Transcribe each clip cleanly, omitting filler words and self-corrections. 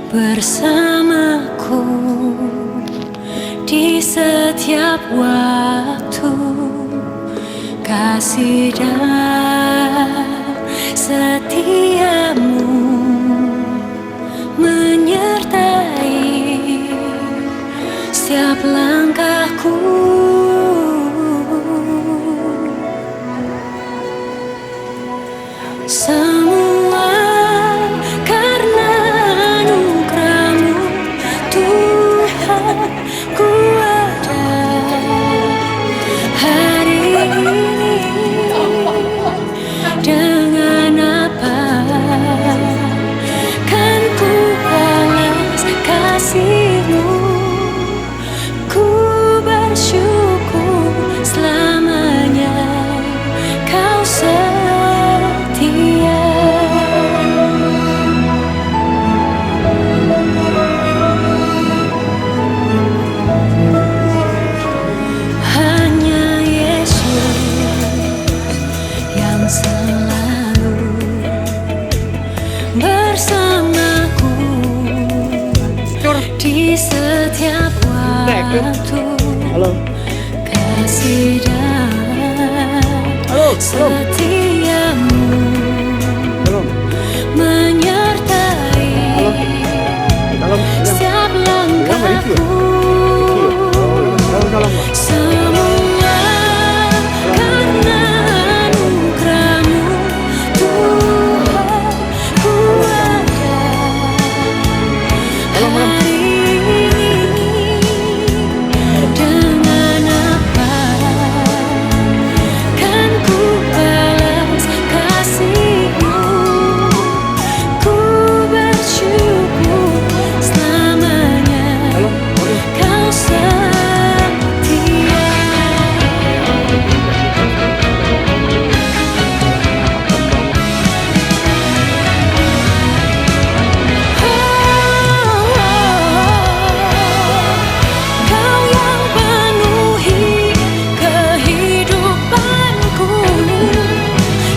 bersamaku di setiap waktu. Kasih dan setiamu menyertai setiap langkahku. Semua karena anugerah-Mu Tuhan, ku ada hari ini. Dengan apa kan ku balas kasih-Mu? Ku bersyukur selamanya Kau setia. Hanya Yesus yang selalu bersamaku di setiap waktu. Kasih dan setiamu menyertai setiap langkahku. Semua karena anugerah-Mu Tuhan, ku ada hari ini. Dengan apa kan ku balas kasih-Mu? Ku bersyukur selamanya Kau setia. Kau yang penuhi kehidupanku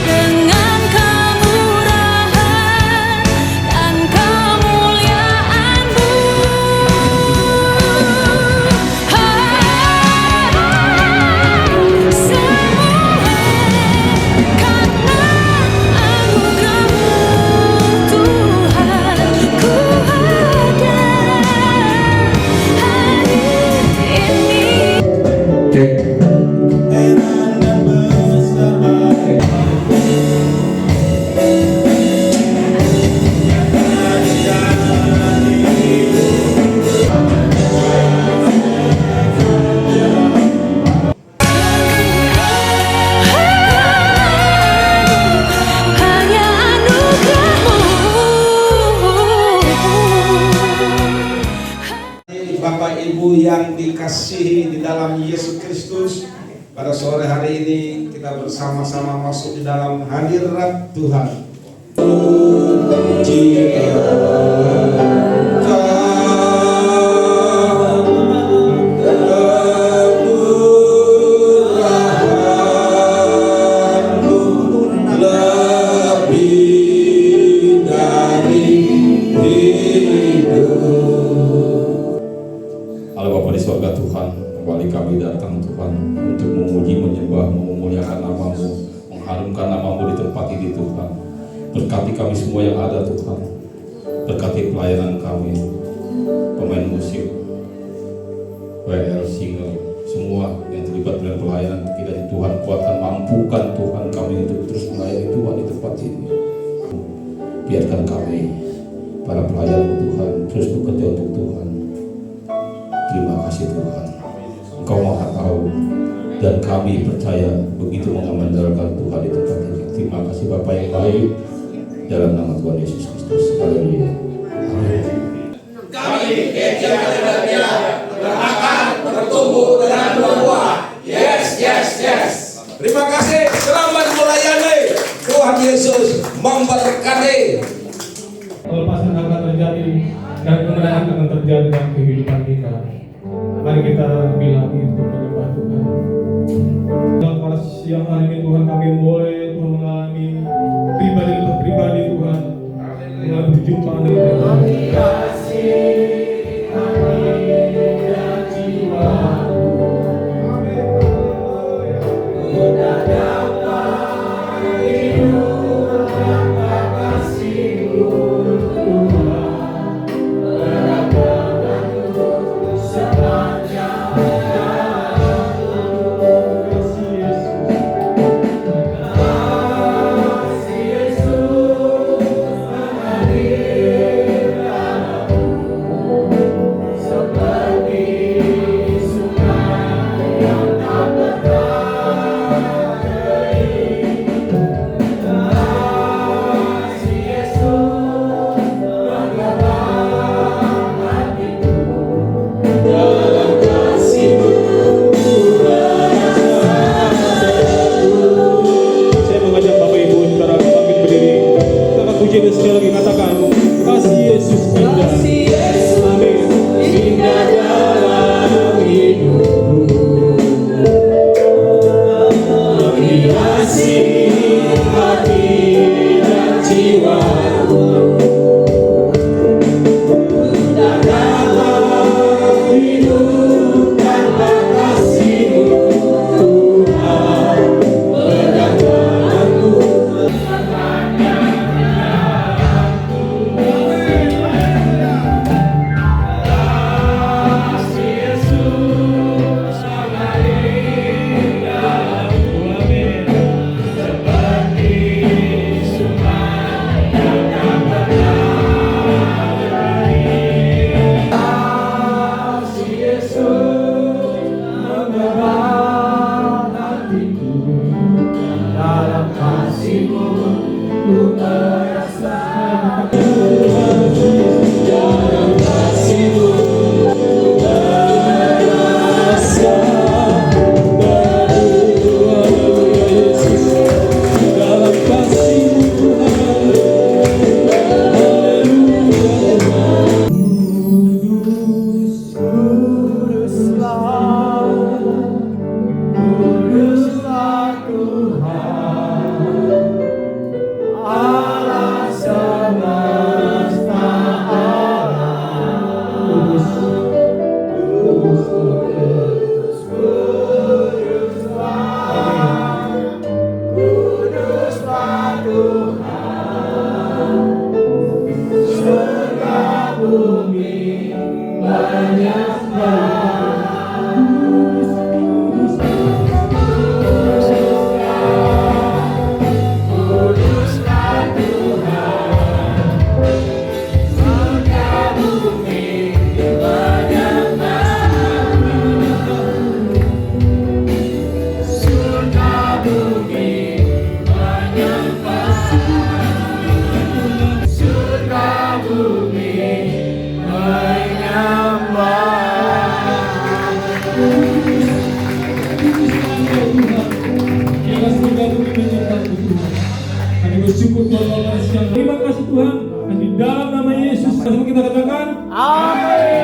dengan kemurahan dan kemuliaan-Mu. Semua karena anugerah-Mu Tuhan, ku ada hari ini. Hanya anugerah-Mu. Bapak Ibu yang dikasihi di dalam Yesus Kristus, pada sore hari ini kita bersama-sama masuk di dalam hadirat Tuhan. Allah Bapa di surga Tuhan, kembali kami datang Tuhan untuk memuji, menyembah, memuliakan nama-Mu, mengharumkan nama-Mu di tempat ini Tuhan. Berkati kami semua yang ada Tuhan, berkati pelayanan kami, pemain musik, WL, single, semua yang terlibat dalam pelayanan kita Tuhan, kuatkan, mampukan Tuhan kami untuk terus melayani Tuhan di tempat ini. Biarkan kami, para pelayan Tuhan, terus bekerja untuk Tuhan. Terima kasih Tuhan, Engkau Maha Tahu dan kami percaya begitu mengandalkan Tuhan di tempat ini. Terima kasih Bapa yang baik, dalam nama Tuhan Yesus Kristus. Haleluya. Kami Gereja Galeria akan bertumbuh dengan buah. Yes, yes, yes. Terima kasih, selamat melayani. Tuhan Yesus memberkati. Pelepasan akan terjadi dan kemenangan akan terjadi dalam kehidupan kita. Mari kita bilang itu menyembah Tuhan. Dalam pada siang hari ini Tuhan, kami boleh Tuhan mengalami pribadi Tuhan, mengalami berjumpa dengan Tuhan. kita sekali lagi katakan, kasih Yesus indah. Amin. Indah dalam hidupku, menghiasi hati dan jiwaku. Tak dapat hidup tanpa kasih-Mu, Tuhan, peganganku. Terima kasih Tuhan. Dan di dalam nama Yesus semua kita katakan amin.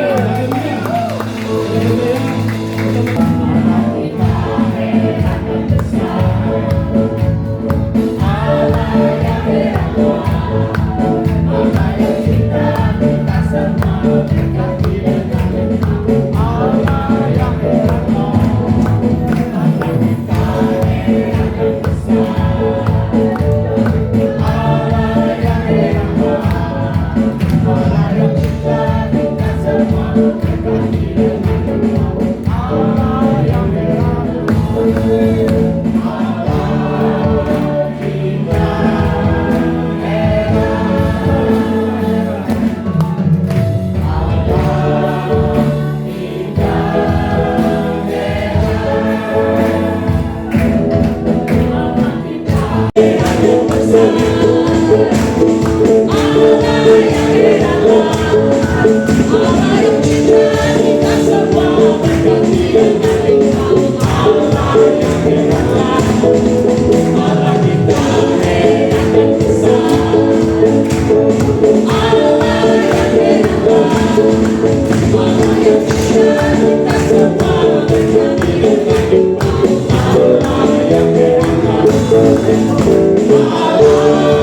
Allah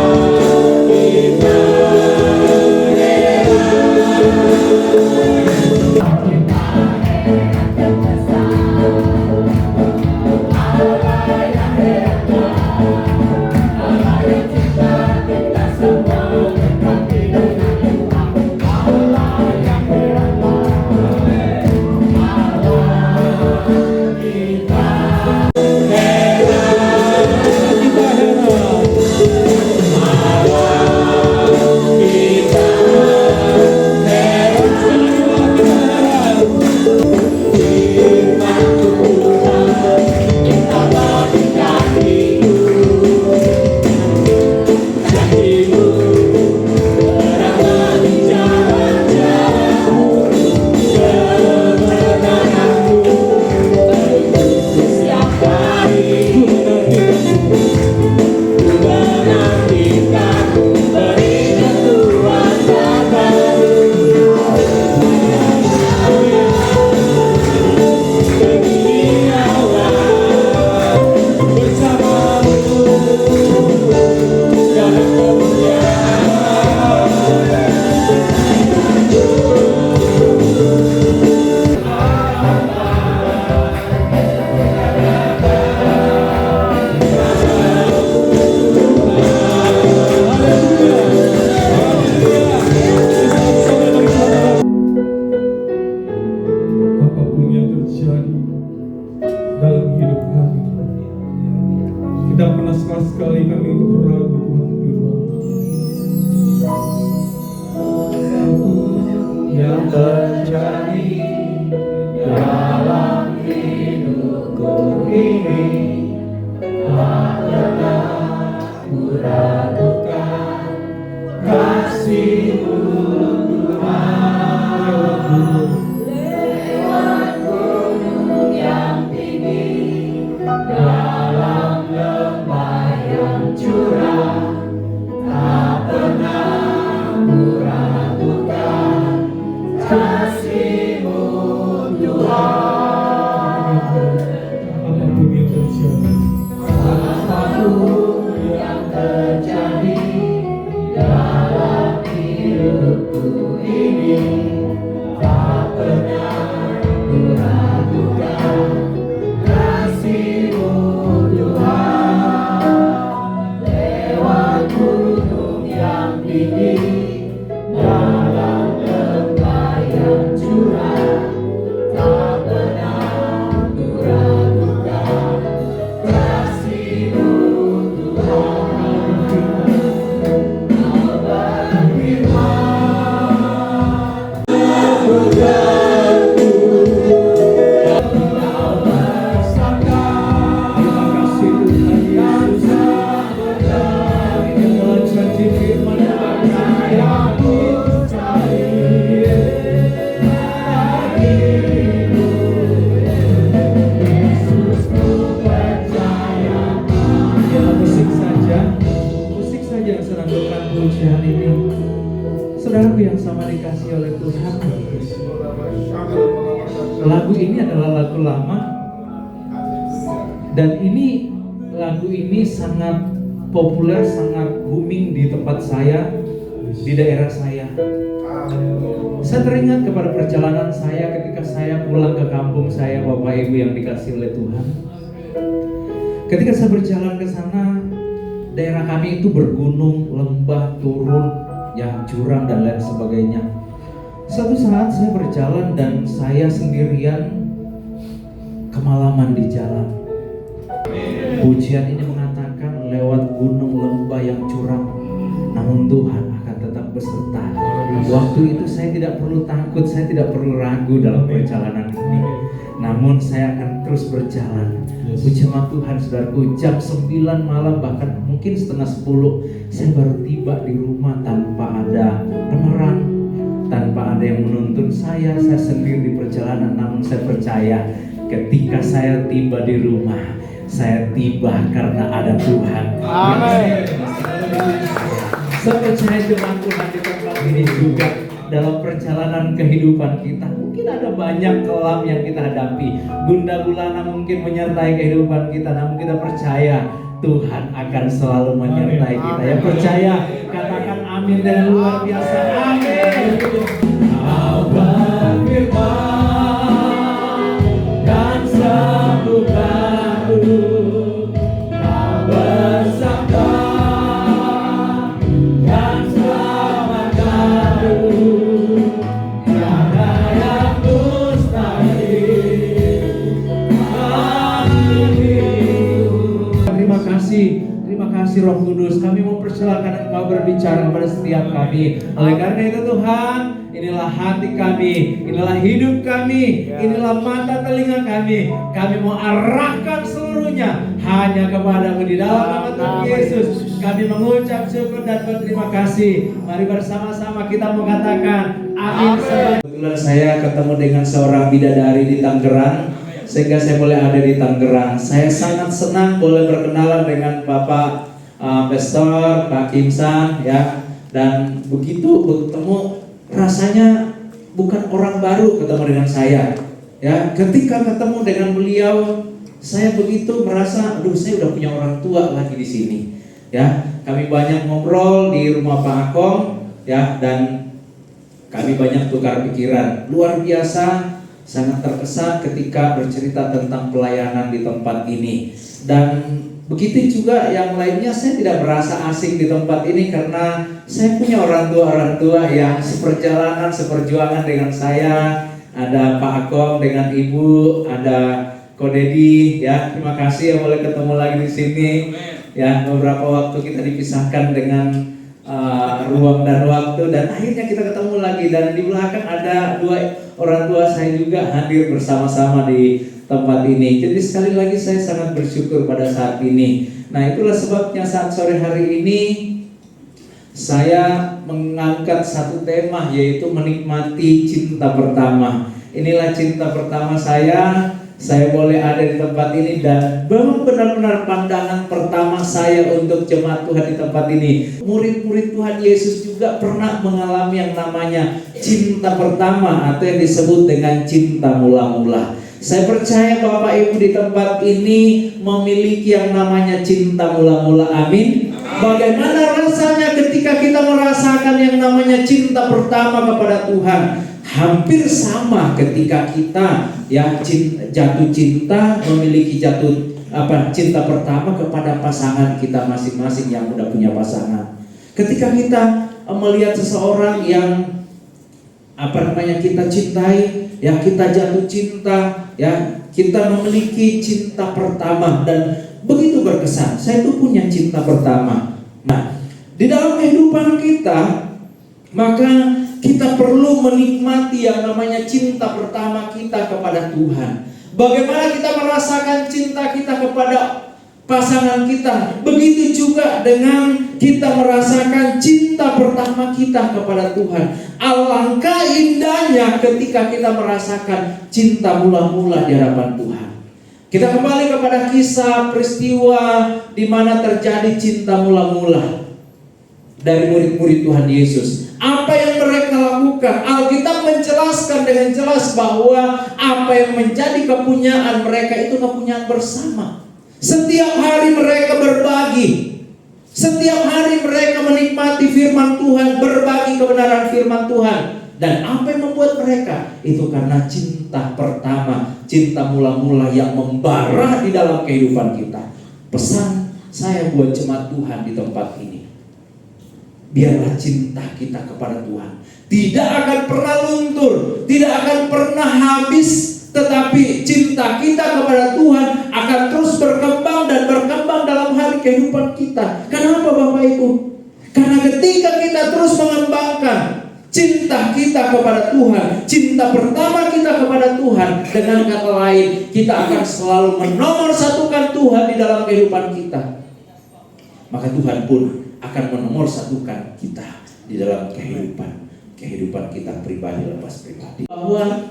ragukan kasih-Mu Tuhan. Lewat gunung yang tinggi, dalam lembah yang curam, tak pernah ku ragukan kasih-Mu Tuhan. Apapun yang terjadi, apapun yang terjadi dalam hidupku ini, tak pernah ku ragukan kasih-Mu Tuhan. Lewat gunung yang tinggi, dalam lembah yang curam, tak pernah ku ragukan kasih-Mu Tuhan. Kau berfirman, Kau bersabda, terima kasih Tuhan Yesus, dengan janji firman yang aku cari. Yesus, ku percaya. Ya, musik saja yang sedang melakukan pujian ini. Saudaraku yang sama dikasih oleh Tuhan, lagu ini adalah lagu lama, dan lagu ini sangat populer, sangat booming di tempat saya, di daerah saya. Saya teringat kepada perjalanan saya ketika saya pulang ke kampung saya, Bapak Ibu yang dikasih oleh Tuhan. Ketika saya berjalan ke sana, daerah kami itu bergunung, lembah, turun, yang curam dan lain sebagainya. Suatu saat saya berjalan dan saya sendirian kemalaman di jalan. Pujian ini mengatakan lewat gunung lembah yang curam, namun Tuhan akan tetap beserta. Waktu itu saya tidak perlu takut, saya tidak perlu ragu dalam perjalanan ini. Namun saya akan terus berjalan. Puji nama Tuhan, saudaraku, jam 9 malam bahkan mungkin setengah 10 saya baru tiba di rumah tanpa ada penerang, tanpa ada yang menuntun saya sendiri di perjalanan. Namun saya percaya ketika saya tiba di rumah, saya tiba karena ada Tuhan. Amin. Saya percaya dengan Tuhan di tempat ini juga dalam perjalanan kehidupan kita. Mungkin ada banyak kelam yang kita hadapi, gundah gulana mungkin menyertai kehidupan kita, namun kita percaya Tuhan akan selalu menyertai kita. Yang percaya katakan amin dengan luar biasa. Amin. Kau berfirman dan sembuhkanku, Kau bersabda dan selamatkanku. Tiada yang mustahil bagimu. Terima kasih Roh Kudus. Kami mau persilakan Engkau berbicara kepada setiap kami. Oleh karena itu Tuhan, inilah hati kami, inilah hidup kami, inilah mata telinga kami. Kami mau arahkan seluruhnya hanya kepada-Mu di dalam nama Tuhan Yesus. Kami mengucap syukur dan berterima kasih. Mari bersama-sama kita mau katakan amin. Kebetulan saya ketemu dengan seorang bidadari di Tangerang, sehingga saya boleh ada di Tangerang. Saya sangat senang boleh berkenalan dengan Bapak Pastor, Pak Kimsan, ya. Dan begitu bertemu, rasanya bukan orang baru ketemu dengan saya. Ya, ketika ketemu dengan beliau, saya begitu merasa, aduh, saya udah punya orang tua lagi di sini. Ya, kami banyak ngobrol di rumah Pak Akong, ya, dan kami banyak tukar pikiran. Luar biasa. Sangat terkesan ketika bercerita tentang pelayanan di tempat ini. Dan begitu juga yang lainnya, saya tidak merasa asing di tempat ini karena saya punya orang tua yang seperjalanan, seperjuangan dengan saya. Ada Pak Akong dengan Ibu, ada Ko Dedi, ya. Terima kasih yang boleh ketemu lagi di sini. Ya, beberapa waktu kita dipisahkan dengan ruang dan waktu, dan akhirnya kita ketemu lagi. Dan di belakang ada dua orang tua saya juga hadir bersama-sama di tempat ini. Jadi sekali lagi saya sangat bersyukur pada saat ini. Nah, itulah sebabnya saat sore hari ini saya mengangkat satu tema, yaitu menikmati cinta pertama. Inilah cinta pertama saya boleh ada di tempat ini, dan memang benar-benar pandangan pertama saya untuk jemaat Tuhan di tempat ini. Murid-murid Tuhan Yesus juga pernah mengalami yang namanya cinta pertama, atau yang disebut dengan cinta mula-mula. Saya percaya Bapak Ibu di tempat ini memiliki yang namanya cinta mula-mula. Amin. Bagaimana rasanya ketika kita merasakan yang namanya cinta pertama kepada Tuhan? Hampir sama ketika kita jatuh cinta, memiliki cinta pertama kepada pasangan kita masing-masing yang udah punya pasangan. Ketika kita melihat seseorang yang kita cintai, kita jatuh cinta, kita memiliki cinta pertama dan begitu berkesan. Saya tuh punya cinta pertama. Nah, di dalam kehidupan kita, maka kita perlu menikmati yang namanya cinta pertama kita kepada Tuhan. Bagaimana kita merasakan cinta kita kepada pasangan kita, begitu juga dengan kita merasakan cinta pertama kita kepada Tuhan. Alangkah indahnya ketika kita merasakan cinta mula-mula di hadapan Tuhan. Kita kembali kepada kisah peristiwa di mana terjadi cinta mula-mula dari murid-murid Tuhan Yesus. Apa yang mereka lakukan? Alkitab menjelaskan dengan jelas bahwa apa yang menjadi kepunyaan mereka itu kepunyaan bersama. Setiap hari mereka berbagi. Setiap hari mereka menikmati firman Tuhan, berbagi kebenaran firman Tuhan. Dan apa yang membuat mereka? Itu karena cinta pertama, cinta mula-mula yang membara di dalam kehidupan kita. Pesan saya buat jemaat Tuhan di tempat ini, biarlah cinta kita kepada Tuhan tidak akan pernah luntur, tidak akan pernah habis, tetapi cinta kita kepada Tuhan akan terus berkembang dan berkembang dalam hari kehidupan kita. Kenapa Bapak Ibu? Karena ketika kita terus mengembangkan cinta kita kepada Tuhan, cinta pertama kita kepada Tuhan, dengan kata lain, kita akan selalu menomorsatukan Tuhan di dalam kehidupan kita. Maka Tuhan pun akan menomorsatukan kita di dalam kehidupan kita pribadi lepas pribadi. Bahwa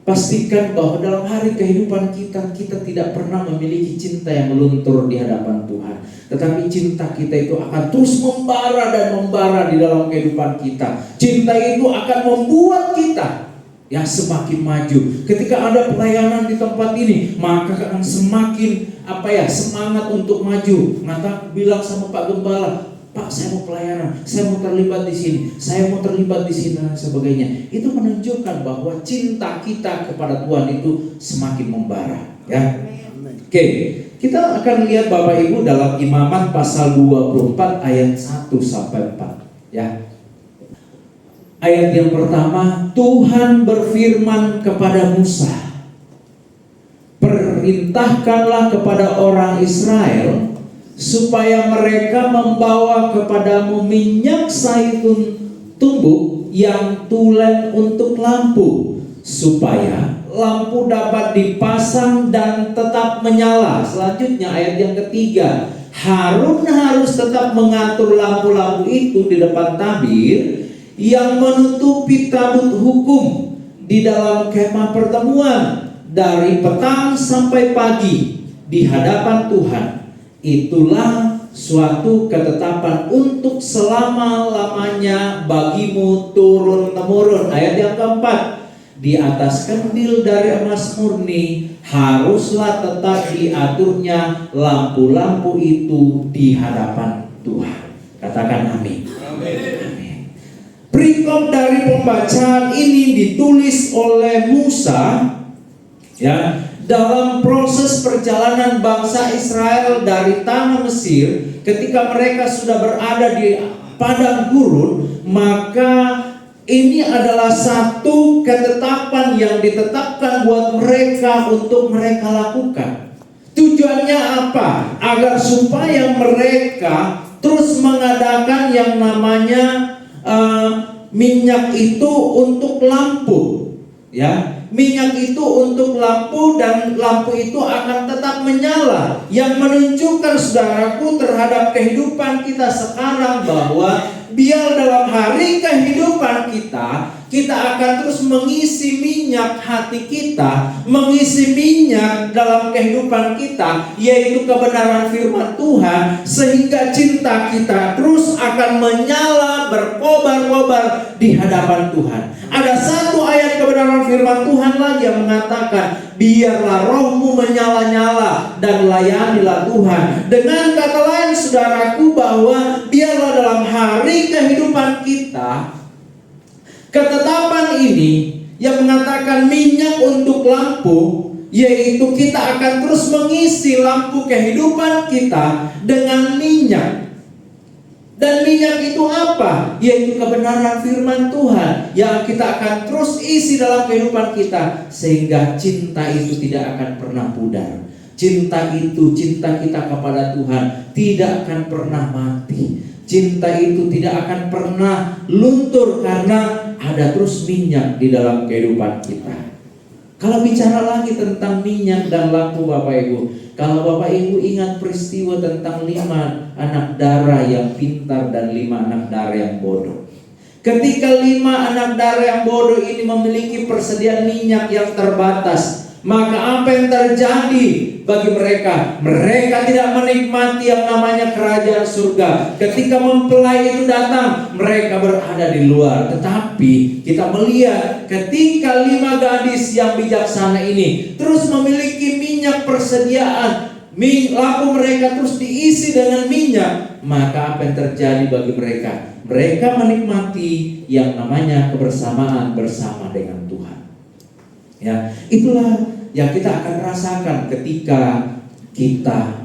pastikan bahwa dalam hari kehidupan kita tidak pernah memiliki cinta yang meluntur di hadapan Tuhan. Tetapi cinta kita itu akan terus membara dan membara di dalam kehidupan kita. Cinta itu akan membuat kita semakin maju. Ketika ada pelayanan di tempat ini, maka akan semakin semangat untuk maju. Maka bilang sama Pak Gembala, Pak, saya mau pelayanan, saya mau terlibat di sini, saya mau terlibat di sini dan sebagainya. Itu menunjukkan bahwa cinta kita kepada Tuhan itu semakin membara. Oke, kita akan lihat Bapak Ibu dalam Imamat pasal 24 ayat 1 sampai 4. Ayat yang pertama, Tuhan berfirman kepada Musa, perintahkanlah kepada orang Israel supaya mereka membawa kepadamu minyak zaitun tumbuk yang tulen untuk lampu, supaya lampu dapat dipasang dan tetap menyala. Selanjutnya ayat yang ketiga, Harun harus tetap mengatur lampu-lampu itu di depan tabir yang menutupi tabut hukum di dalam kemah pertemuan dari petang sampai pagi di hadapan Tuhan. Itulah suatu ketetapan untuk selama-lamanya bagimu turun-temurun. Ayat yang keempat, di atas kandil dari emas murni haruslah tetap diaturnya lampu-lampu itu di hadapan Tuhan. Katakan amin. Amin. Perikop dari pembacaan ini ditulis oleh Musa dalam proses perjalanan bangsa Israel dari tanah Mesir. Ketika mereka sudah berada di padang gurun, maka ini adalah satu ketetapan yang ditetapkan buat mereka untuk mereka lakukan. Tujuannya apa? Agar supaya mereka terus mengadakan yang namanya minyak itu untuk lampu, minyak itu untuk lampu dan lampu itu akan tetap menyala. Yang menunjukkan saudaraku terhadap kehidupan kita sekarang bahwa biar dalam hari kehidupan kita akan terus mengisi minyak hati kita, mengisi minyak dalam kehidupan kita, yaitu kebenaran firman Tuhan, sehingga cinta kita terus akan menyala, berkobar-kobar di hadapan Tuhan. Ada satu ayat kebenaran firman Tuhan lagi yang mengatakan, biarlah rohmu menyala-nyala dan layanilah Tuhan. Dengan kata lain saudaraku, bahwa biarlah dalam hari kehidupan kita, ketetapan ini yang mengatakan minyak untuk lampu, yaitu kita akan terus mengisi lampu kehidupan kita dengan minyak. Dan minyak itu apa? Yaitu kebenaran firman Tuhan yang kita akan terus isi dalam kehidupan kita, sehingga cinta itu tidak akan pernah pudar. Cinta itu, cinta kita kepada Tuhan tidak akan pernah mati. Cinta itu tidak akan pernah luntur karena ada terus minyak di dalam kehidupan kita. Kalau bicara lagi tentang minyak dan lampu Bapak Ibu, kalau Bapak Ibu ingat peristiwa tentang 5 anak darah yang pintar dan 5 anak darah yang bodoh. Ketika 5 anak darah yang bodoh ini memiliki persediaan minyak yang terbatas, maka apa yang terjadi bagi mereka? Mereka tidak menikmati yang namanya kerajaan surga. Ketika mempelai itu datang, mereka berada di luar. Tetapi kita melihat ketika 5 gadis yang bijaksana ini terus memiliki minyak persediaan, lampu mereka terus diisi dengan minyak, maka apa yang terjadi bagi mereka? Mereka menikmati yang namanya kebersamaan bersama dengan Tuhan. Ya, itulah yang kita akan rasakan ketika kita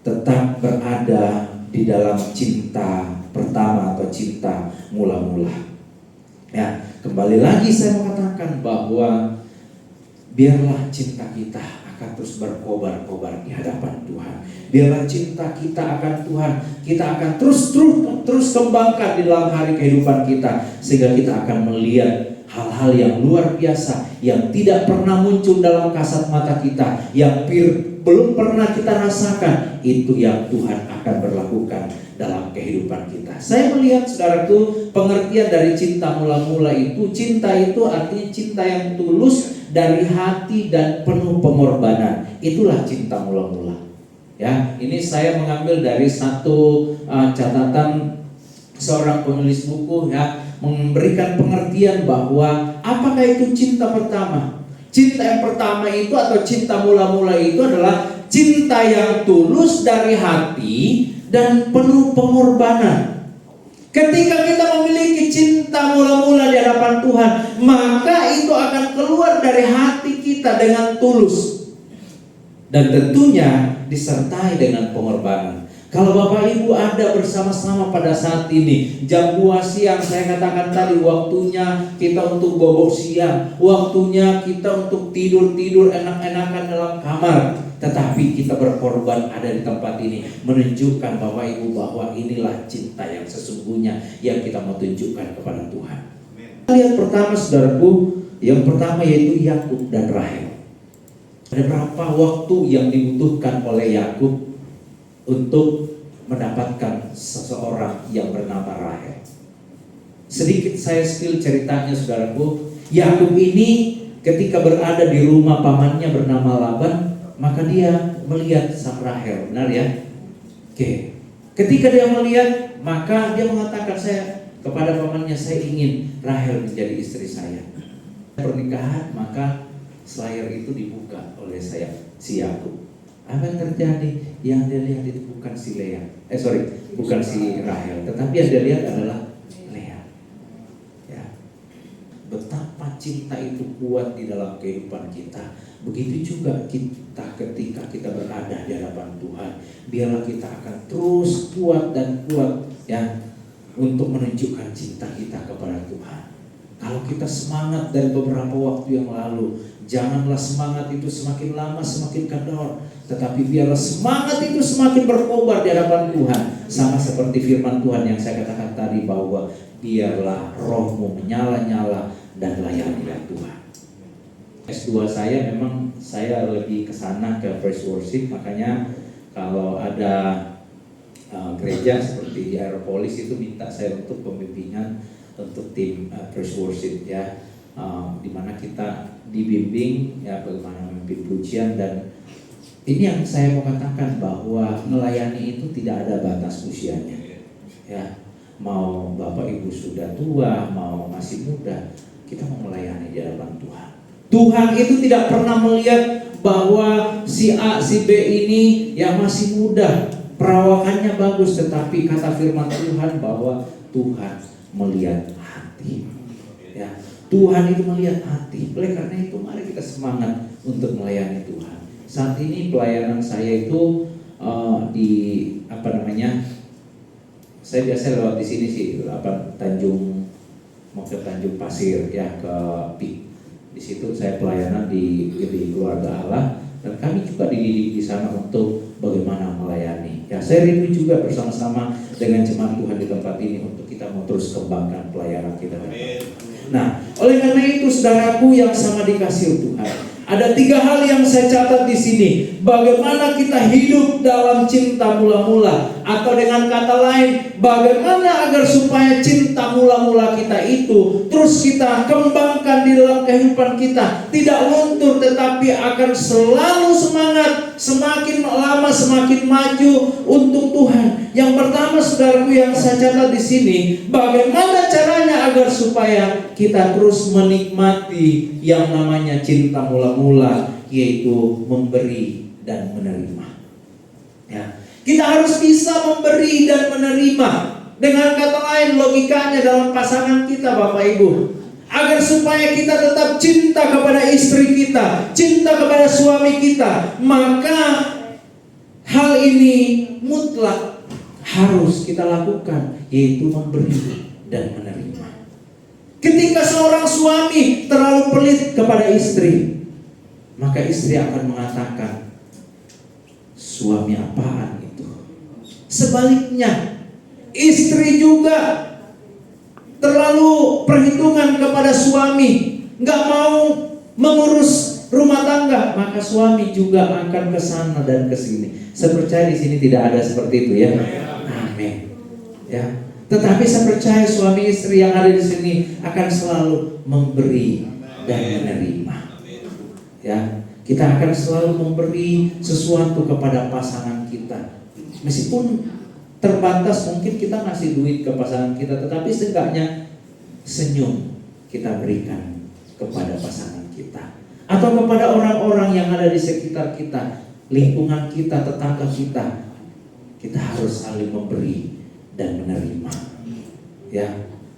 tetap berada di dalam cinta pertama atau cinta mula-mula. Ya, kembali lagi saya mengatakan bahwa biarlah cinta kita akan terus berkobar-kobar di hadapan Tuhan. Biarlah cinta kita akan Tuhan, kita akan terus kembangkan di dalam hari kehidupan kita, sehingga kita akan melihat hal-hal yang luar biasa yang tidak pernah muncul dalam kasat mata kita, yang belum pernah kita rasakan. Itu yang Tuhan akan berlakukan dalam kehidupan kita. Saya melihat saudaraku, pengertian dari cinta mula-mula itu, cinta itu artinya cinta yang tulus dari hati dan penuh pengorbanan. Itulah cinta mula-mula. Ya, ini saya mengambil dari satu catatan seorang penulis buku, ya, memberikan pengertian bahwa apakah itu cinta pertama. Cinta yang pertama itu atau cinta mula-mula itu adalah cinta yang tulus dari hati dan penuh pengorbanan. Ketika kita memiliki cinta mula-mula di hadapan Tuhan, maka itu akan keluar dari hati kita dengan tulus, dan tentunya disertai dengan pengorbanan. Kalau Bapak Ibu ada bersama-sama pada saat ini, jam 2 siang saya katakan tadi, waktunya kita untuk bobok siang, waktunya kita untuk tidur-tidur enak-enakan dalam kamar, tetapi kita berkorban ada di tempat ini, menunjukkan Bapak Ibu bahwa inilah cinta yang sesungguhnya yang kita mau tunjukkan kepada Tuhan. Lihat pertama saudaraku, yang pertama yaitu Yakub dan Rahel. Ada berapa waktu yang dibutuhkan oleh Yakub untuk mendapatkan seseorang yang bernama Rahel? Sedikit saya spill ceritanya saudaraku. Yakub ini ketika berada di rumah pamannya bernama Laban, maka dia melihat sang Rahel, benar ya? Oke. Ketika dia melihat, maka dia mengatakan kepada pamannya, saya ingin Rahel menjadi istri saya. Pernikahan, maka selayar itu dibuka oleh si Yakub. Apa yang terjadi? Yang dia lihat itu bukan si bukan si Rahel, tetapi yang dia lihat adalah Lea. Ya. Betapa cinta itu kuat di dalam kehidupan kita. Begitu juga kita ketika kita berada di hadapan Tuhan, biarlah kita akan terus kuat ya untuk menunjukkan cinta kita kepada Tuhan. Kalau kita semangat dari beberapa waktu yang lalu, janganlah semangat itu semakin lama semakin kendor, tetapi biarlah semangat itu semakin berkobar di hadapan Tuhan. Sama seperti firman Tuhan yang saya katakan tadi, bahwa biarlah rohmu menyala-nyala dan layanilah Tuhan. S2 saya memang saya lebih ke sana ke Praise Worship, makanya kalau ada gereja seperti di Aeropolis itu minta saya untuk pembimbingan untuk tim Praise Worship ya, dimana kita dibimbing ya bagaimana memimpin pujian. Dan ini yang saya mau katakan bahwa melayani itu tidak ada batas usianya ya, mau Bapak Ibu sudah tua, mau masih muda, kita mau melayani di hadapan Tuhan. Tuhan itu tidak pernah melihat bahwa si A, si B ini yang masih muda, perawakannya bagus, tetapi kata firman Tuhan bahwa Tuhan melihat hati. Ya, Tuhan itu melihat hati. Oleh karena itu mari kita semangat untuk melayani Tuhan. Saat ini pelayanan saya itu saya biasa lewat di sini sih, mau ke Tanjung Pasir ya, ke PIK. Di situ saya pelayanan di Keluarga Allah, dan kami juga dididik di sana untuk bagaimana melayani. Ya, saya rindu juga bersama-sama dengan jemaat Tuhan di tempat ini untuk kita mau terus kembangkan pelayanan kita. Nah, oleh karena itu saudaraku yang sama dikasihi Tuhan, ada 3 hal yang saya catat di sini. Bagaimana kita hidup dalam cinta mula-mula, atau dengan kata lain, bagaimana agar supaya cinta mula-mula kita itu terus kita kembangkan di dalam kehidupan kita, tidak luntur tetapi akan selalu semangat, semakin lama semakin maju untuk Tuhan. Yang pertama saudaraku yang saya catat di sini, bagaimana caranya agar supaya kita terus menikmati yang namanya cinta mula-mula, yaitu memberi dan menerima. Ya, kita harus bisa memberi dan menerima. Dengan kata lain, logikanya dalam pasangan kita Bapak Ibu, agar supaya kita tetap cinta kepada istri kita, cinta kepada suami kita, maka hal ini mutlak harus kita lakukan, yaitu memberi dan menerima. Ketika seorang suami terlalu pelit kepada istri, maka istri akan mengatakan, suami apaan itu? Sebaliknya, istri juga terlalu perhitungan kepada suami, nggak mau mengurus rumah tangga, maka suami juga akan ke sana dan ke sini. Saya percaya di sini tidak ada seperti itu ya. Amin. Ya. Tetapi saya percaya suami istri yang ada di sini akan selalu memberi dan menerima. Ya, kita akan selalu memberi sesuatu kepada pasangan kita. Meskipun terbatas, mungkin kita ngasih duit ke pasangan kita, tetapi setidaknya senyum kita berikan kepada pasangan kita, atau kepada orang-orang yang ada di sekitar kita, lingkungan kita, tetangga kita. Kita harus saling memberi dan menerima. Ya,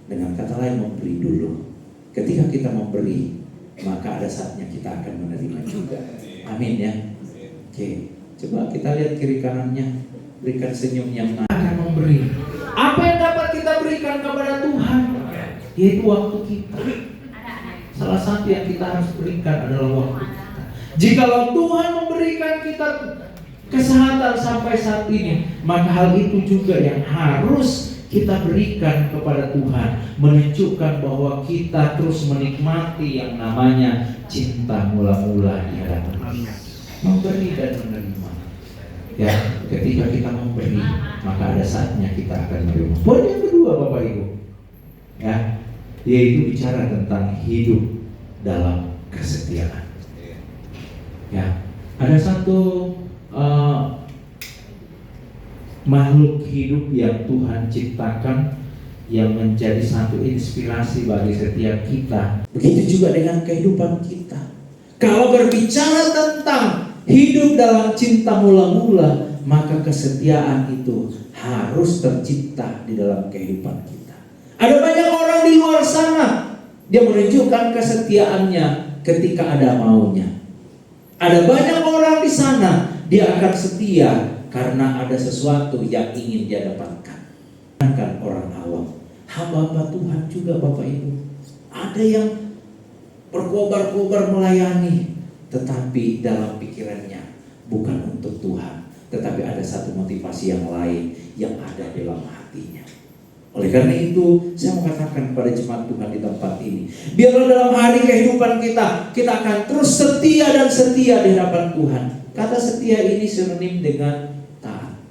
dengan kata lain, memberi dulu. Ketika kita memberi, maka ada saatnya kita akan menerima juga. Amin ya. Oke, coba kita lihat kiri kanannya, berikan senyum yang akan memberi. Apa yang dapat kita berikan kepada Tuhan? Yaitu waktu kita. Salah satu yang kita harus berikan adalah waktu kita. Jikalau Tuhan memberikan kita kesehatan sampai saat ini, maka hal itu juga yang harus kita berikan kepada Tuhan, menunjukkan bahwa kita terus menikmati yang namanya cinta mula-mula di hadapan Dia. Memberi dan menerima. Ya, ketika kita memberi, maka ada saatnya kita akan menerima. Poin yang kedua Bapak Ibu, ya, yaitu bicara tentang hidup dalam kesetiaan. Ya, ada satu makhluk hidup yang Tuhan ciptakan yang menjadi satu inspirasi bagi setiap kita. Begitu juga dengan kehidupan kita. Kalau berbicara tentang hidup dalam cinta mula-mula, maka kesetiaan itu harus tercipta di dalam kehidupan kita. Ada banyak orang di luar sana, dia menunjukkan kesetiaannya ketika ada maunya. Ada banyak orang di sana, dia akan setia karena ada sesuatu yang ingin dia dapatkan. Bukan orang awam, hamba-hamba Tuhan juga Bapak Ibu. Ada yang berkobar-kobar melayani, tetapi dalam pikirannya bukan untuk Tuhan, tetapi ada satu motivasi yang lain yang ada dalam hatinya. Oleh karena itu, saya mau katakan kepada jemaat Tuhan di tempat ini, biarlah dalam hari kehidupan kita, kita akan terus setia dan setia di hadapan Tuhan. Kata setia ini sinonim dengan taat.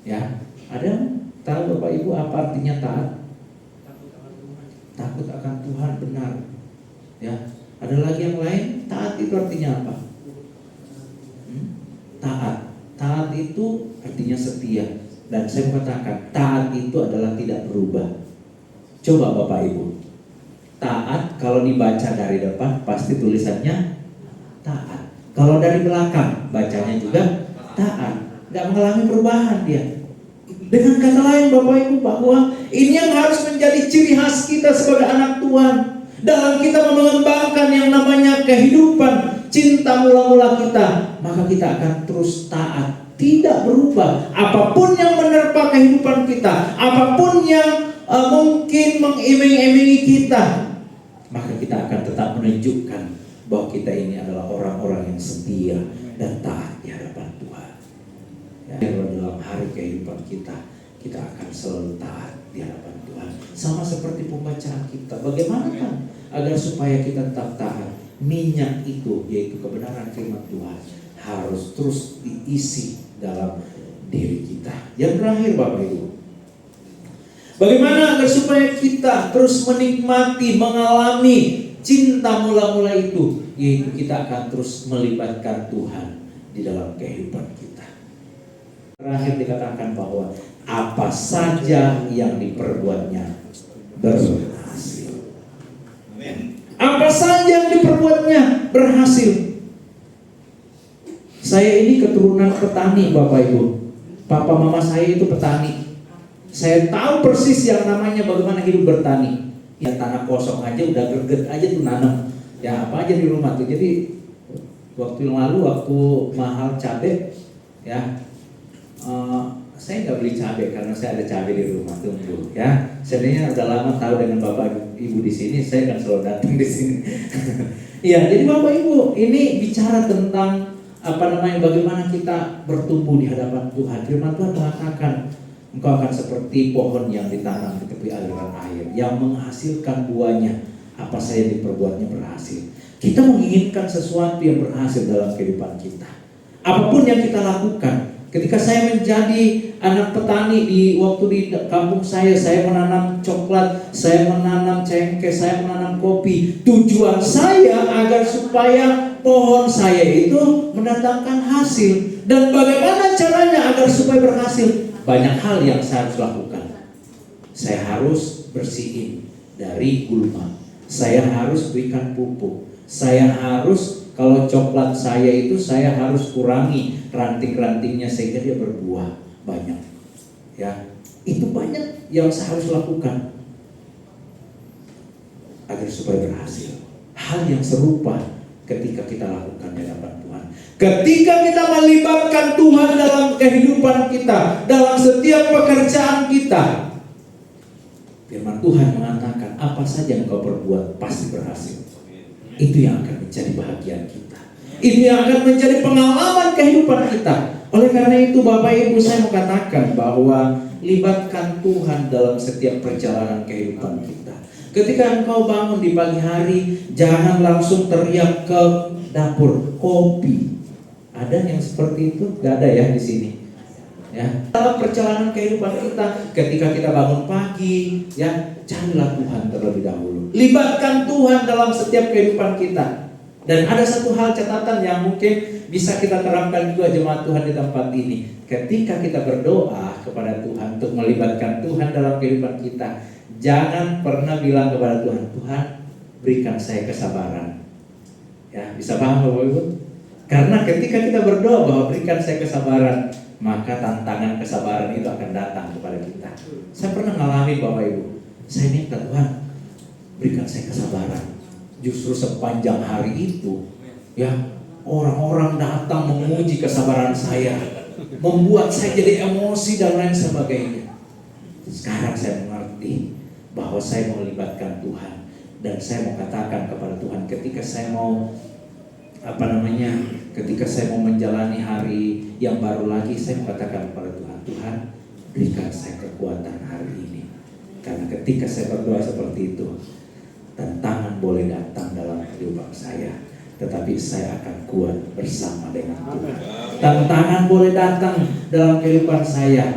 Ya, ada tahu Bapak Ibu apa artinya taat? Takut akan Tuhan, benar. Ya, ada lagi yang lain. Taat itu artinya apa? Taat itu artinya setia. Dan saya katakan taat itu adalah tidak berubah. Coba Bapak Ibu, taat kalau dibaca dari depan pasti tulisannya taat. Kalau dari belakang bacanya juga taat. Gak mengalami perubahan dia. Dengan kata lain Bapak Ibu, bahwa ini yang harus menjadi ciri khas kita sebagai anak Tuhan. Dalam kita mengembangkan yang namanya kehidupan cinta mula-mula kita, maka kita akan terus taat, tidak berubah. Apapun yang menerpa kehidupan kita, apapun yang mungkin mengiming-imingi kita, maka kita akan tetap menunjukkan bahwa kita ini adalah orang-orang yang setia dan taat di hadapan Tuhan. Ya, dalam hari kehidupan kita, kita akan selalu taat di hadapan Tuhan. Sama seperti pembacaan kita, bagaimana kan agar supaya kita tetap taat? Minyak itu, yaitu kebenaran firman Tuhan, harus terus diisi dalam diri kita. Yang terakhir Bapak Ibu, bagaimana agar supaya kita terus menikmati, mengalami cinta mula-mula itu, yaitu kita akan terus melibatkan Tuhan di dalam kehidupan kita. Terakhir dikatakan bahwa apa saja yang diperbuatnya berhasil. Apa saja yang diperbuatnya berhasil. Saya ini keturunan petani Bapak Ibu. Papa mama saya itu petani. Saya tahu persis yang namanya bagaimana hidup bertani. Ya tanah kosong aja udah greget aja tuh nanam. Ya apa aja di rumah tuh. Jadi waktu yang lalu waktu mahal cabai, ya saya nggak beli cabai karena saya ada cabai di rumah tunggu. Ya sebenarnya udah lama tahu dengan Bapak Ibu di sini, saya kan selalu datang di sini. Ya jadi Bapak Ibu ini bicara tentang bagaimana kita bertumbuh di hadapan Tuhan. Firman Tuhan mengatakan, engkau akan seperti pohon yang ditanam di tepi aliran air, yang menghasilkan buahnya. Apa saja diperbuatnya berhasil. Kita menginginkan sesuatu yang berhasil dalam kehidupan kita. Apapun yang kita lakukan. Ketika saya menjadi anak petani waktu di kampung saya menanam coklat, saya menanam cengkeh, saya menanam kopi. Tujuan saya agar supaya pohon saya itu mendatangkan hasil. Dan bagaimana caranya agar supaya berhasil? Banyak hal yang saya harus lakukan. Saya harus bersihin dari gulma. Saya harus berikan pupuk. Saya harus, kalau coklat saya itu saya harus kurangi ranting-rantingnya sehingga dia berbuah banyak. Ya, itu banyak yang saya harus lakukan agar supaya berhasil. Hal yang serupa ketika kita lakukan di hadapan Tuhan. Ketika kita melibatkan Tuhan dalam kehidupan kita, dalam setiap pekerjaan kita, firman Tuhan mengatakan apa saja yang kau perbuat pasti berhasil. Itu yang akan menjadi bahagia kita. Itu yang akan menjadi pengalaman kehidupan kita. Oleh karena itu Bapak Ibu, saya mau katakan bahwa libatkan Tuhan dalam setiap perjalanan kehidupan kita. Ketika engkau bangun di pagi hari, jangan langsung teriak ke dapur kopi. Ada yang seperti itu? Gak ada ya di sini. Ya, dalam perjalanan kehidupan kita, ketika kita bangun pagi, ya carilah Tuhan terlebih dahulu. Libatkan Tuhan dalam setiap kehidupan kita. Dan ada satu hal catatan yang mungkin bisa kita terapkan juga jemaat Tuhan di tempat ini. Ketika kita berdoa kepada Tuhan untuk melibatkan Tuhan dalam kehidupan kita, jangan pernah bilang kepada Tuhan, Tuhan berikan saya kesabaran. Ya, bisa paham Bapak Ibu? Karena ketika kita berdoa bahwa berikan saya kesabaran, maka tantangan kesabaran itu akan datang kepada kita. Saya pernah ngalamin Bapak Ibu. Saya minta Tuhan berikan saya kesabaran. Justru sepanjang hari itu, ya orang-orang datang menguji kesabaran saya, membuat saya jadi emosi dan lain sebagainya. Sekarang saya mengerti bahwa saya mau melibatkan Tuhan, dan saya mau katakan kepada Tuhan ketika saya mau ketika saya mau menjalani hari yang baru lagi, saya mau katakan kepada Tuhan, Tuhan berikan saya kekuatan hari ini. Karena ketika saya berdoa seperti itu, tantangan boleh datang dalam kehidupan saya, tetapi saya akan kuat bersama dengan Tuhan. Tantangan boleh datang dalam kehidupan saya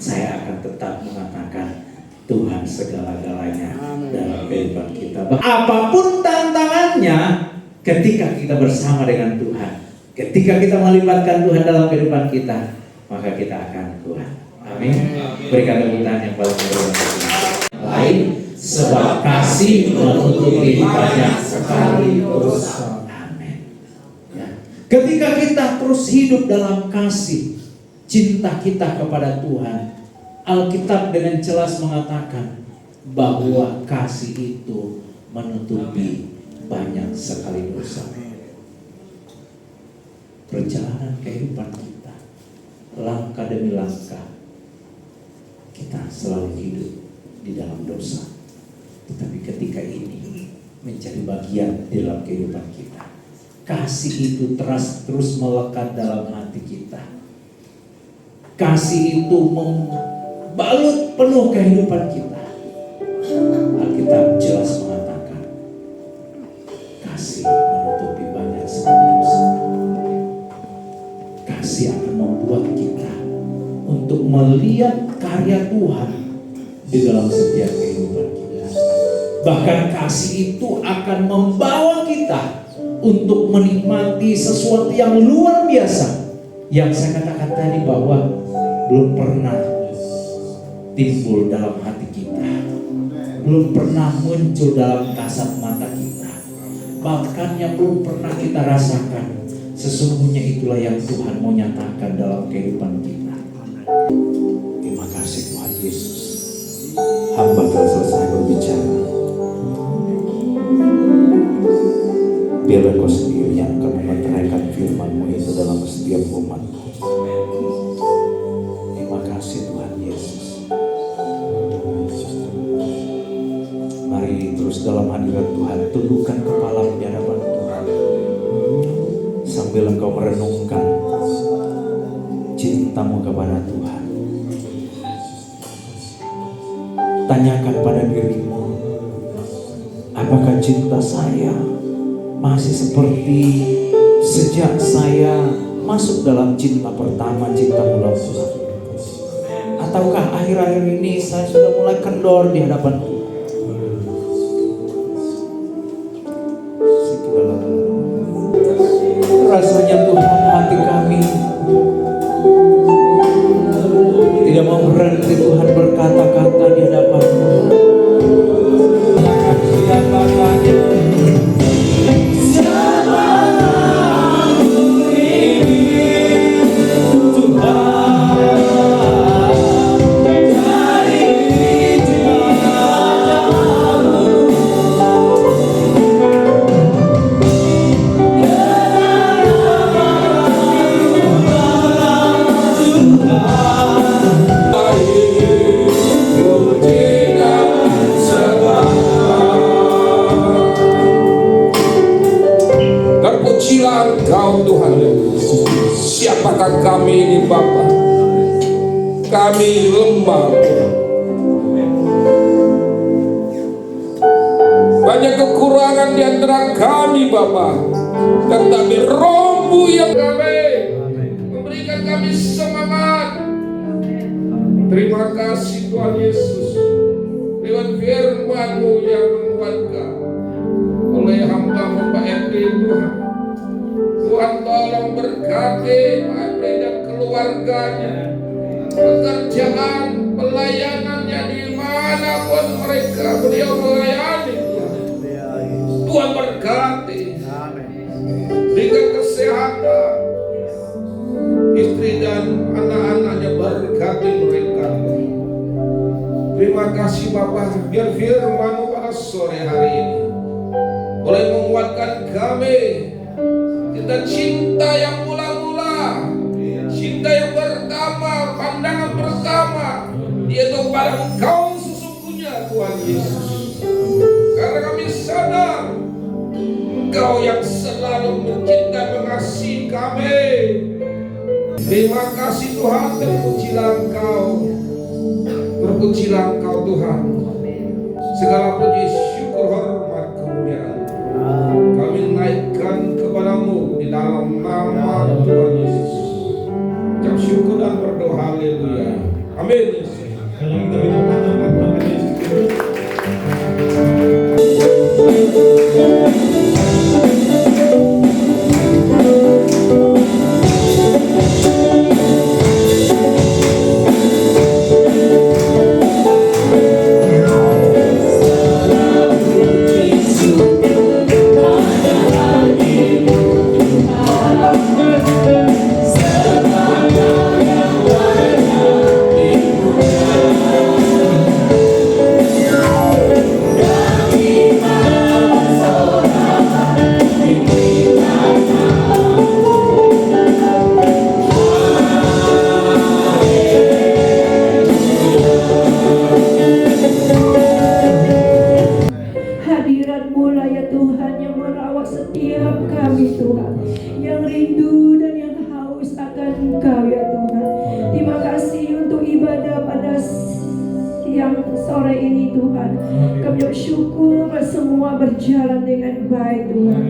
akan tetap mengatakan Tuhan segala-galanya dalam kehidupan kita. Apapun tantangannya, ketika kita bersama dengan Tuhan, ketika kita melibatkan Tuhan dalam kehidupan kita, maka kita akan kuat. Amin. Berikan tepuk tangan yang paling meriah. Lain, sebab kasih menutupi banyak sekali dosa. Ketika kita terus hidup dalam kasih, cinta kita kepada Tuhan, Alkitab dengan jelas mengatakan bahwa kasih itu menutupi banyak sekali dosa. Perjalanan kehidupan kita, langkah demi langkah, kita selalu hidup di dalam dosa. Tetapi ketika ini menjadi bagian dalam kehidupan kita, kasih itu terus melekat dalam hati kita. Kasih itu membalut penuh kehidupan kita. Alkitab jelas mengatakan kasih menutupi banyak sekali dosa. Kasih akan membuat kita untuk melihat karya Tuhan di dalam setiap kehidupan kita. Bahkan kasih itu akan membawa kita untuk menikmati sesuatu yang luar biasa, yang saya katakan tadi bahwa belum pernah timbul dalam hati kita, belum pernah muncul dalam kasat mata kita, bahkan yang belum pernah kita rasakan. Sesungguhnya itulah yang Tuhan mau nyatakan dalam kehidupan kita. Terima kasih Tuhan Yesus. Hamba telah selesai berbicara. Biar Engkau sendiri yang akan memeteraikan firman-Mu itu dalam setiap umat-Mu. Terima kasih Tuhan Yesus. Mari terus dalam hadirat Tuhan, tundukkan kepala di hadapan Tuhan, sambil Engkau merenungkan cinta-Mu kepada Tuhan. Tanyakan pada dirimu, apakah cinta saya masih seperti sejak saya masuk dalam cinta pertama, cinta mula-mula? Ataukah akhir-akhir ini saya sudah mulai kendor di hadapan Tuhan? Rasanya Tuhan, hati kami tidak mau berhenti Tuhan berkata-kata di hadapan-Mu. Terpujilah Engkau Tuhan. Siapakah kami ini Bapa? Kami lemah Tuhan. Banyak kekurangan di antara kami Bapa. Tetapi Roh-Mu yang kami memberikan kami semangat. Terima kasih Tuhan Yesus. Lewat firman-Mu yang menguatkan oleh hamba-Mu Pak Hendri Tuhan. Tuhan tolong berkati Pak Hendri dan keluarganya, pekerjaan, pelayanannya dimanapun mereka beliau melayani. Tuhan berkati, berikan kesehatan, istri dan anak-anaknya berkati mereka. Terima kasih Bapak, biar firman-Mu pada sore hari ini boleh menguatkan kami. Kita cinta yang mula-mula, cinta yang pertama, pandangan pertama, yaitu kepada Engkau sesungguhnya Tuhan Yesus. Karena kami sadar Engkau yang selalu mencinta mengasihi kami. Terima kasih Tuhan, terpujilah Engkau. Terpujilah Engkau Tuhan. Segala puji, syukur, hormat, kemuliaan kami naikkan kepadamu di dalam nama Tuhan Yesus. Ucap syukur dan berdoa, haleluya. Amin. Kalau kita berdoa kepada Yesus Kristus. Hadirat-Mu lah ya Tuhan yang merawat setiap kami Tuhan, yang rindu dan yang haus akan Engkau ya Tuhan. Terima kasih untuk ibadah pada siang sore ini Tuhan. Kami bersyukur semua berjalan dengan baik Tuhan.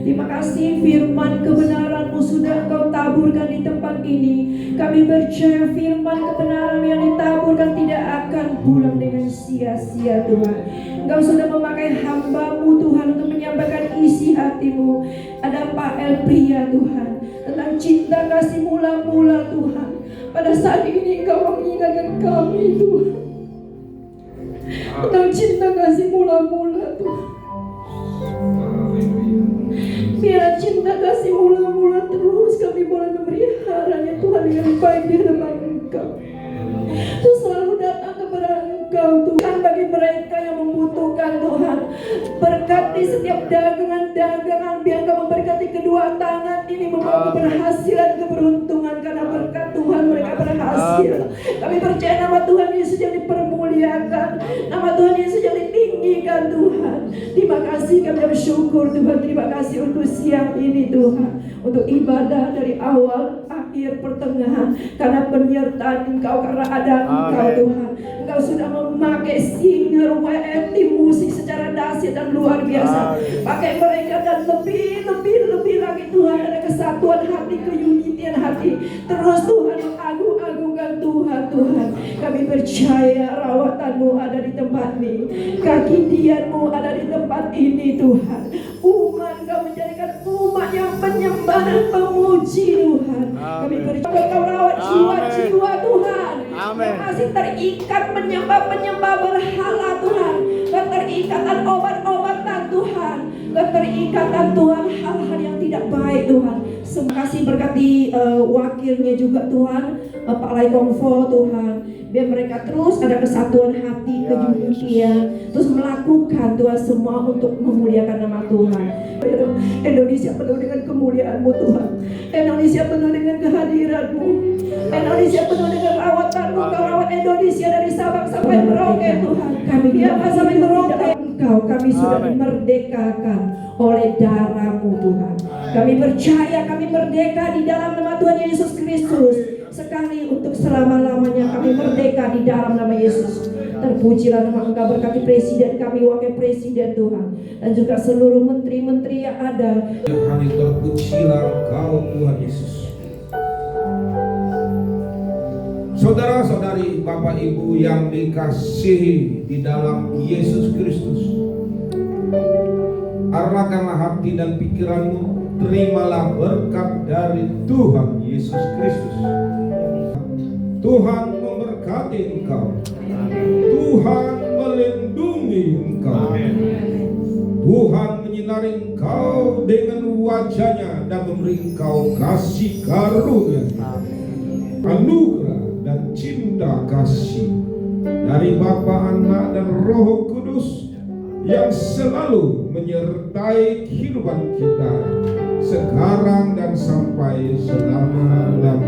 Terima kasih firman kebenaran-Mu sudah Engkau taburkan di tempat ini. Kami percaya firman kebenaran yang ditaburkan tidak akan pulang dengan sia-sia Tuhan. Engkau sudah memakai hamba-Mu Tuhan untuk menyampaikan isi hati-Mu. Ada Pak Elpria Tuhan, tentang cinta kasih mula-mula Tuhan. Pada saat ini Engkau mengingatkan kami Tuhan, tentang cinta kasih mula-mula Tuhan. Biar cinta kasih mula-mula terus kami boleh memeliharanya Tuhan dengan baik di hadapan Engkau. Terus selalu datang kepada Engkau Tuhan, bagi mereka yang membutuhkan Tuhan. Berkati setiap dagangan-dagangan, biar Engkau memberkati kedua tangan ini membawa keberhasilan, keberuntungan, karena berkat Tuhan mereka berhasil. Kami percaya nama Tuhan Yesus yang dipermuliakan, nama Tuhan Yesus yang ditinggikan Tuhan. Terima kasih, kami bersyukur Tuhan. Terima kasih untuk siang ini Tuhan, untuk ibadah dari awal, akhir, pertengahan, karena penyertaan Engkau, karena ada Engkau Tuhan. Engkau sudah memakai singer WM tim musik secara dahsyat dan luar biasa. Pakai mereka dan lebih lagi Tuhan, ada kesatuan hati, keunitian hati. Terus Tuhan mengagung-agungkan Tuhan. Kami percaya rawatan-Mu ada di tempat ini, kakidian-Mu ada di tempat ini Tuhan. Umat Kau menjadikan umat yang penyembah dan pemuji Tuhan. Kami percaya Kau rawat jiwa-jiwa Tuhan yang masih terikat menyembah berhala Tuhan, keterikatan obat-obatan Tuhan, keterikatan Tuhan hal-hal yang tidak baik Tuhan. Terima kasih, berkati wakilnya juga Tuhan, Pak Lai Kongfo Tuhan. Biar mereka terus ada kesatuan hati, keunitian, terus melakukan Tuhan semua untuk memuliakan nama Tuhan. Indonesia penuh dengan kemuliaan-Mu Tuhan. Indonesia penuh dengan kehadiran-Mu. Indonesia penuh dengan rawatan-Mu. Kau rawat Indonesia dari Sabang sampai Merauke Tuhan. Kami sampai Merauke Engkau, kami sudah dimerdekakan oleh darah-Mu Tuhan. Kami percaya kami merdeka di dalam nama Tuhan Yesus Kristus. Sekali untuk selama-lamanya kami merdeka di dalam nama Yesus. Terpujilah nama Engkau, berkati presiden kami, wakil presiden Tuhan, dan juga seluruh menteri-menteri yang ada. Hanya terpujilah Engkau Tuhan Yesus. Saudara-saudari, Bapak Ibu yang dikasihi di dalam Yesus Kristus, arahkanlah hati dan pikiranmu, terimalah berkat dari Tuhan Yesus Kristus. Tuhan memberkati engkau, Tuhan melindungi engkau, Tuhan menyinari engkau dengan wajah-Nya dan memberi engkau kasih karunia, anugerah dan cinta kasih dari Bapa, Anak dan Roh Kudus yang selalu menyertai kehidupan kita sekarang dan sampai selama-lamanya.